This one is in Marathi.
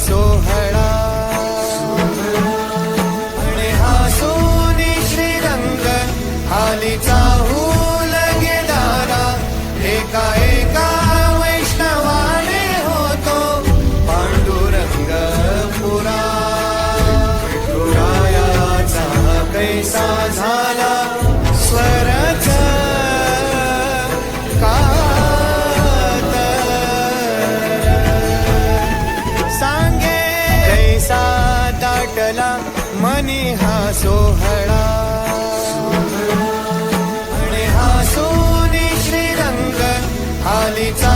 सोहळा आणि हा सोनी श्रीरंग हालीचा हूल गेदारा एका एका वैष्णवाने होतो पांडुरंग पुरा विठुरायाचा कैसा झाला स्वरच सांगे कैसा दाटला मनी हा सोहळा आणि हा सोनी श्रीरंग हालीचा